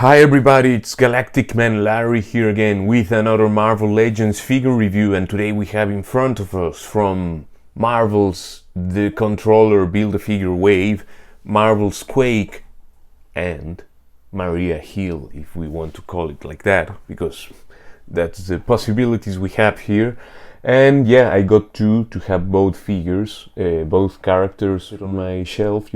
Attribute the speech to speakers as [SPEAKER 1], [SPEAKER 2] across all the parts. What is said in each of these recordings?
[SPEAKER 1] Hi everybody, it's Galactic Man Larry here again with another Marvel Legends figure review, and today we have in front of us from Marvel's The Controller Build-A-Figure Wave, Marvel's Quake, and Maria Hill, if we want to call it like that, because that's the possibilities we have here. And yeah, I got to have both figures, both characters on my shelf,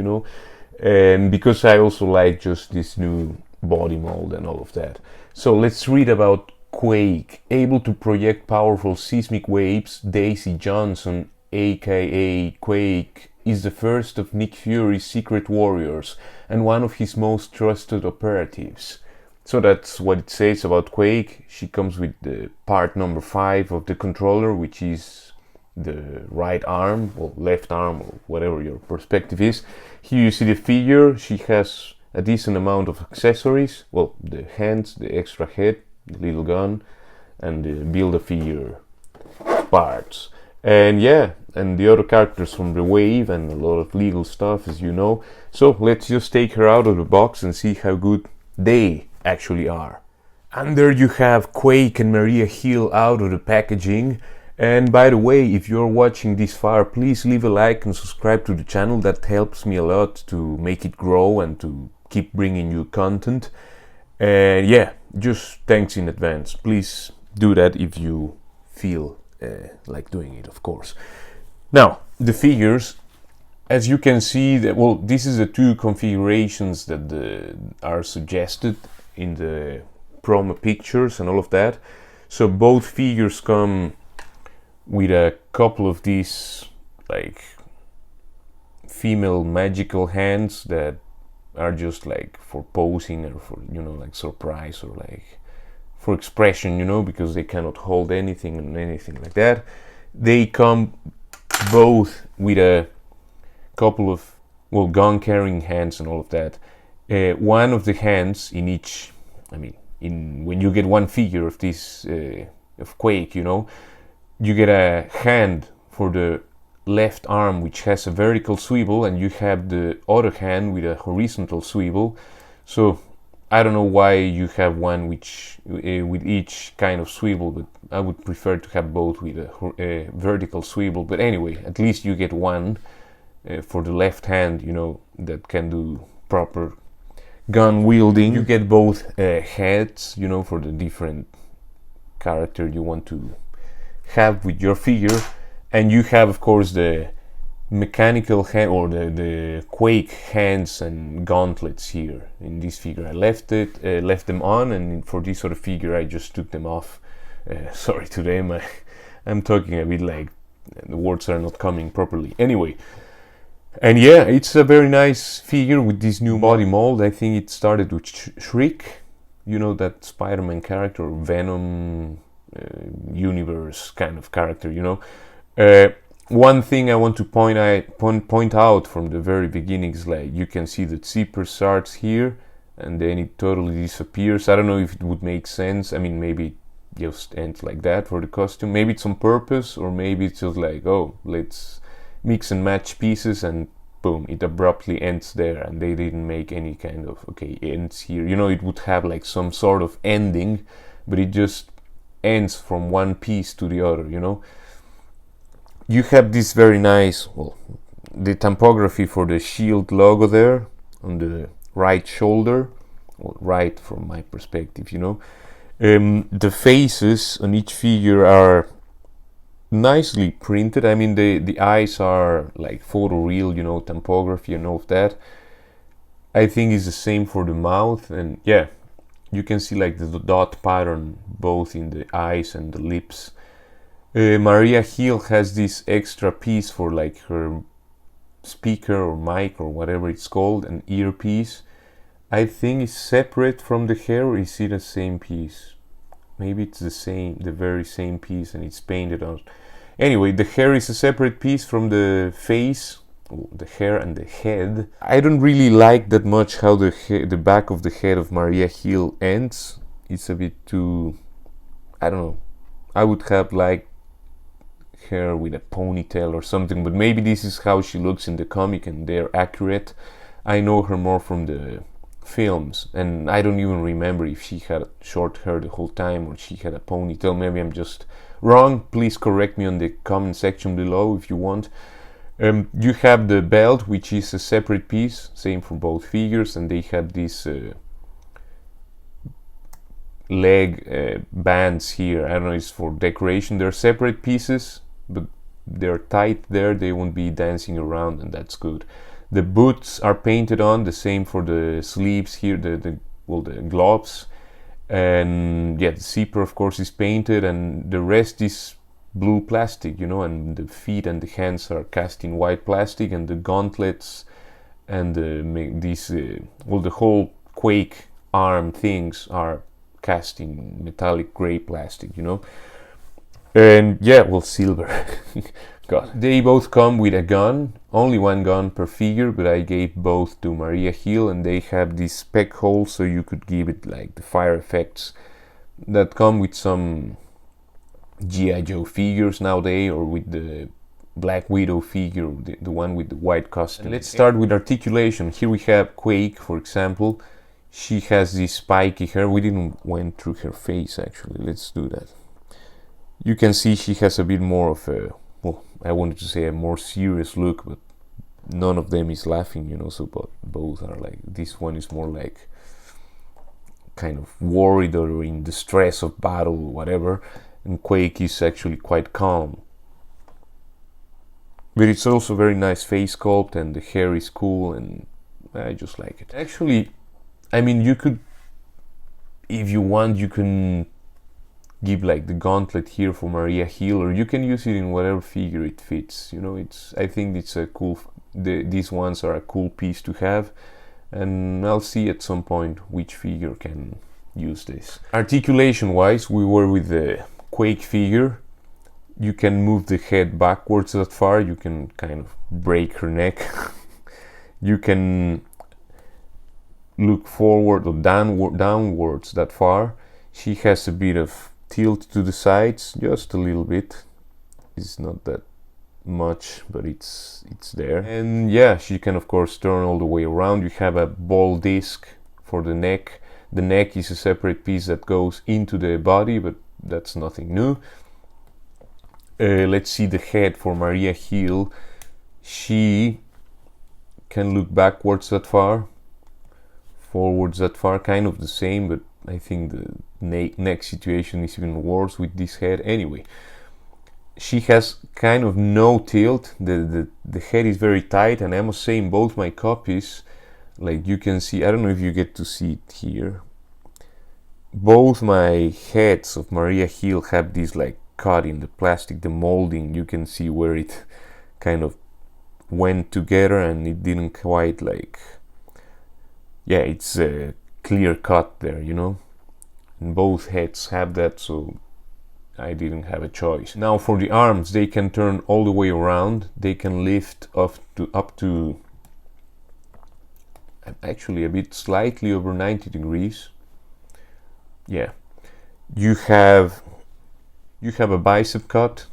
[SPEAKER 1] and because I also like just this new body mold and all of that. So let's read about Quake. Able to project powerful seismic waves, Daisy Johnson, aka Quake, is the first of Nick Fury's secret warriors and one of his most trusted operatives. So that's what it says about Quake. She comes with the part number 5 of the controller, which is the right arm or left arm or whatever your perspective is. Here you see the figure. She has a decent amount of accessories, well, the hands, the extra head, the little gun, and the Build-A-Figure parts. And yeah, and the other characters from the wave and a lot of legal stuff, as you know. So let's just take her out of the box and see how good they actually are. And there you have Quake and Maria Hill out of the packaging. And by the way, if you're watching this far, please leave a like and subscribe to the channel. That helps me a lot to make it grow and to keep bringing you content. And yeah, just thanks in advance. Please do that if you feel like doing it, of course. Now, the figures, as you can see, this is the two configurations that are suggested in the promo pictures and all of that. So both figures come with a couple of these like female magical hands that are just like for posing or for like surprise or like for expression, because they cannot hold anything and anything like that. They come both with a couple of gun carrying hands and all of that. One of the hands in each, when you get one figure of this of Quake, you get a hand for the left arm, which has a vertical swivel, and you have the other hand with a horizontal swivel. So I don't know why you have one which with each kind of swivel, but I would prefer to have both with a vertical swivel. But anyway, at least you get one for the left hand, that can do proper gun wielding. You get both heads, for the different character you want to have with your figure. And you have, of course, the mechanical hand or the Quake hands and gauntlets here in this figure. I left them on, and for this sort of figure I just took them off. Sorry, today I'm talking a bit like the words are not coming properly. Anyway, and yeah, it's a very nice figure with this new body mold. I think it started with Shriek, that Spider-Man character, Venom universe kind of character, one thing I want to point out from the very beginning is, like, you can see the zipper starts here and then it totally disappears. I don't know if it would make sense. Maybe it just ends like that for the costume. Maybe it's on purpose, or maybe it's just like, oh, let's mix and match pieces, and boom, it abruptly ends there, and they didn't make any kind of ends here. It would have like some sort of ending, but it just ends from one piece to the other. You have this very nice, the typography for the Shield logo there on the right shoulder, or right from my perspective, the faces on each figure are nicely printed. The eyes are like photoreal, typography and all of that. I think it's the same for the mouth, and yeah, you can see like the dot pattern both in the eyes and the lips. Maria Hill has this extra piece for like her speaker or mic or whatever it's called, an earpiece. I think it's separate from the hair, or is it the same piece? Maybe it's the very same piece, and it's painted on. Anyway, the hair is a separate piece from the face, the hair and the head. I don't really like that much how the back of the head of Maria Hill ends. It's a bit too, I don't know. I would have liked her with a ponytail or something, but maybe this is how she looks in the comic and they're accurate. I know her more from the films, and I don't even remember if she had short hair the whole time or she had a ponytail. Maybe I'm just wrong. Please correct me on the comment section below if you want. You have the belt, which is a separate piece, same for both figures, and they have these leg bands here. I don't know, it's for decoration. They're separate pieces, but they're tight there, they won't be dancing around, and that's good. The boots are painted on, the same for the sleeves here, the gloves, and yeah, the zipper of course is painted, and the rest is blue plastic, you know, and the feet and the hands are cast in white plastic, and the gauntlets and the whole Quake arm things are cast in metallic gray plastic, you know. And yeah, well, silver. God. They both come with a gun, only one gun per figure, but I gave both to Maria Hill, and they have this spec hole so you could give it like the fire effects that come with some G.I. Joe figures nowadays, or with the Black Widow figure, the one with the white costume. And let's start with articulation. Here we have Quake, for example. She has this spiky hair. We didn't went through her face actually. Let's do that. You can see she has a bit more of a, well, I wanted to say a more serious look, but none of them is laughing, you know, so both are like, this one is more like kind of worried or in the stress of battle or whatever, and Quake is actually quite calm. But it's also very nice face sculpt, and the hair is cool, and I just like it. Actually, I mean, you could, if you want, you can give like the gauntlet here for Maria Hill, or you can use it in whatever figure it fits, you know. I think it's a cool, these ones are a cool piece to have, and I'll see at some point which figure can use this. Articulation wise, we were with the Quake figure. You can move the head backwards that far, you can kind of break her neck. You can look forward or downwards that far. She has a bit of tilt to the sides, just a little bit. It's not that much, but it's there. And yeah, she can of course turn all the way around. You have a ball disc for the neck. The neck is a separate piece that goes into the body, but that's nothing new. Let's see the head for Maria Hill. She can look backwards that far, forwards that far, kind of the same, but I think the neck situation is even worse with this head. Anyway, she has kind of no tilt. The head is very tight, and I must say in both my copies, like you can see, I don't know if you get to see it here, both my heads of Maria Hill have this like cut in the plastic, the molding. You can see where it kind of went together, and it didn't quite like, yeah, it's a clear cut there, you know, and both heads have that, so I didn't have a choice. Now for the arms, they can turn all the way around. They can lift up to actually a bit slightly over 90 degrees. Yeah, you have a bicep cut,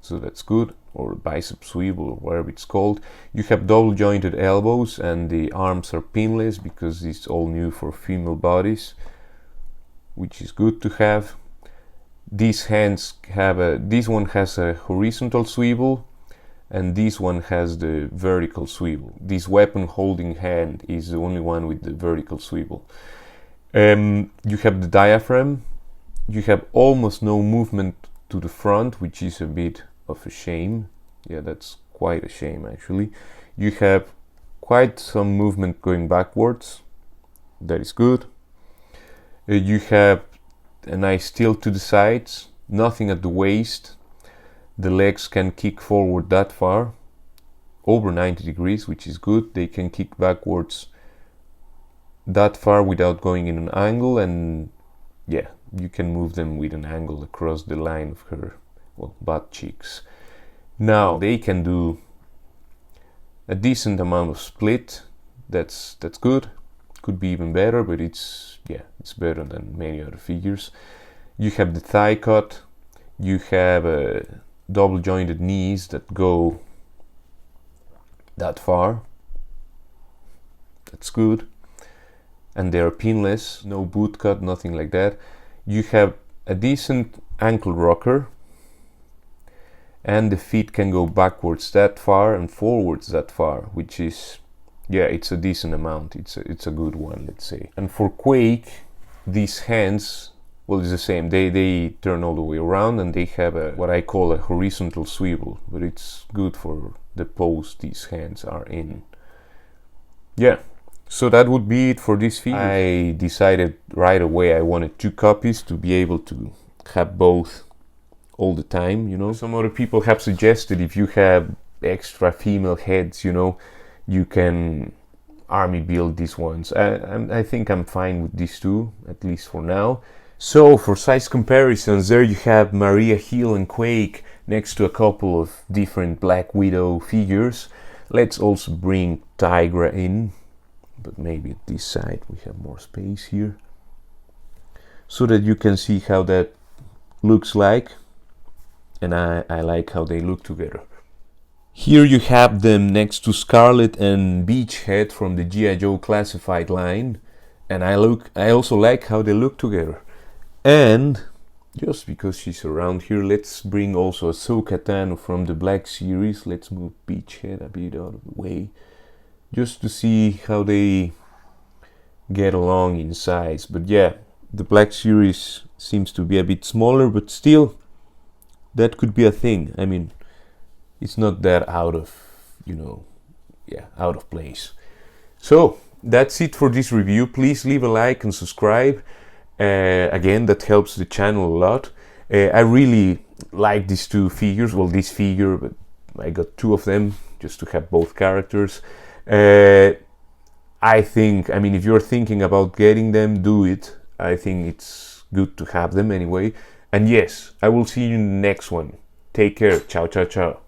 [SPEAKER 1] so that's good, or a bicep swivel, or whatever it's called. You have double jointed elbows, and the arms are pinless because it's all new for female bodies, which is good to have. These hands have this one has a horizontal swivel, and this one has the vertical swivel. This weapon holding hand is the only one with the vertical swivel. You have the diaphragm. You have almost no movement to the front, which is a bit of a shame. Yeah, that's quite a shame actually. You have quite some movement going backwards. That is good. You have a nice tilt to the sides, nothing at the waist. The legs can kick forward that far, over 90 degrees, which is good. They can kick backwards that far without going in an angle, and yeah, you can move them with an angle across the line of her, well, butt cheeks. Now they can do a decent amount of split. That's good. Could be even better, but it's better than many other figures. You have the thigh cut. You have double jointed knees that go that far. That's good. and they are pinless, no boot cut, nothing like that. You have a decent ankle rocker, and the feet can go backwards that far and forwards that far, which is, yeah, it's a decent amount. It's a good one, let's say. And for Quake, these hands, well, it's the same. They turn all the way around, and they have what I call a horizontal swivel, but it's good for the pose these hands are in. Yeah, so that would be it for this figure. I decided right away I wanted 2 copies to be able to have both all the time, you know. Some other people have suggested if you have extra female heads, you know, you can army build these ones. I think I'm fine with these 2, at least for now. So for size comparisons, there you have Maria Hill and Quake next to a couple of different Black Widow figures. Let's also bring Tigra in, but maybe at this side we have more space here, so that you can see how that looks like. And I like how they look together. Here you have them next to Scarlet and Beachhead from the G.I. Joe Classified line, and I also like how they look together. And just because she's around here, let's bring also Ahsoka Tano from the Black Series. Let's move Beachhead a bit out of the way, just to see how they get along in size. But yeah, the Black Series seems to be a bit smaller, but still, that could be a thing. I mean, it's not that out of, you know, yeah, out of place. So that's it for this review. Please leave a like and subscribe. Again, that helps the channel a lot. I really like these 2 figures. Well, this figure, but I got 2 of them just to have both characters. I think, I mean, if you're thinking about getting them, do it. I think it's good to have them anyway. And yes, I will see you in the next one. Take care. Ciao, ciao, ciao.